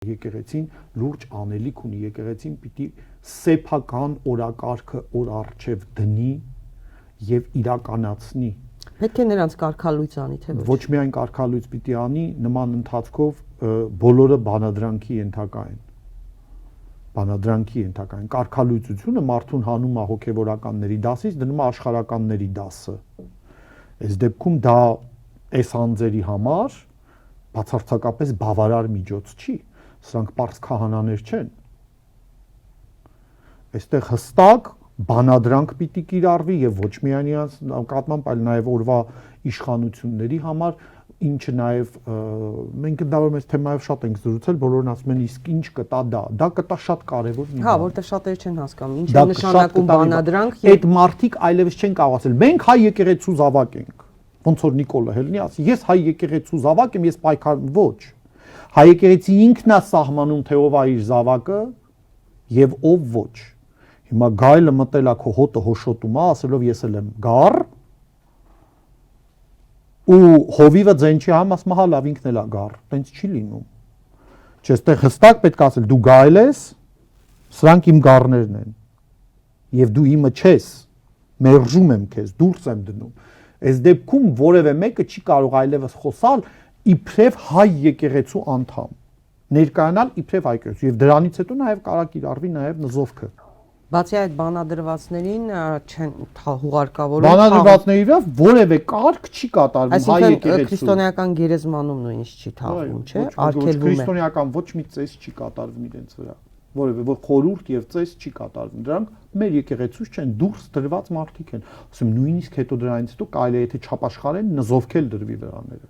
Եկեղեցին լուրջ անելիք ունի, եկեղեցին պիտի սեփական օրակարգը օր առջև դնի եւ իրականացնի։ Պետք է նրանց կարգալույծ անի, թե ոչ միայն կարգալույծ պիտի անի, նման ընթացքով բոլորը բանադրանքի ենթակա են։ Բանադրանքի ենթակա են։ Կարգալույծությունը մարդուն հանում է հոգեվորականների դասից, դնում է աշխարհականների դասը։ Այս դեպքում դա այս անձերի համար բացարձակապես բավարար միջոց չի։ Սրանք պարզ քահանաներ չեն։ Այստեղ հստակ բանադրանք պիտի կիրառվի եւ ոչ միայն իրանց նկատմամբ, այլ նաեւ օրվա իշխանությունների համար, ինչը նաեւ մենք ընդհանուր այս թեմայով շատ ենք զրուցել, բոլորն ասում են իսկ ինչ կտա դա կտա շատ կարեւոր մի բան։ Հա, որտեղ շատերը չեն հասկանում, ինչ է նշանակում բանադրանք եւ այդ մարդիկ այլևս չեն կարող ասել, մենք հայ եկեղեցու զավակ ենք։ Ոնց որ Նիկոլը Հելնի ասի, ես հայ եկեղեցու զավակ եմ, ես պայքար ոչ։ Հայ եկեղեցի ինքն է սահմանում, թե ով է իր զավակը եւ ով ոչ։ Հիմա գայլը մտել է քո հոտը հոշոտում է, ասելով ես էլ եմ գառ, ու հովիվը ձեն չի համ, ասում հա լավ ինքն էլ է գառ, տենց չի լինում։ Չէ, այստեղ հստակ պետք է ասել դու գայլ ես, սրանք իմ գառներն են։ Եվ դու իմը չես, մերժում եմ քեզ, դուրս եմ դնում։ Այս դեպքում որևէ մեկը չի կարող այլևս խոսալ իբրև հայ եկեղեցու անդամ, ներկայանալ իբրև հայ եկեղեցու եւ դրանից հետո նաեւ կարող կիրառվի նաեւ նզովքը։ Բացի այդ բանադրվածներին չեն հուղարկավորում։ Բանադրվածների վրա որևէ կարգ չի կատարվում հայ եկեղեցու։ Քրիստոնեական գերեզմանում նույնիսկ չի թաղվում, չէ՞, արգելվում է։ Քրիստոնեական ոչ մի ծես չի կատարվում իրենց վրա։ Որևէ որ խորհուրդ եւ ծես չի կատարվում։ Դրանք մեր եկեղեցուց չեն, դուրս դրված մարդիկ են։ Ասում նույնիսկ հետո դրանից հետո կարելի է եթե չապաշխարեն նզովքել դրվի վրաները։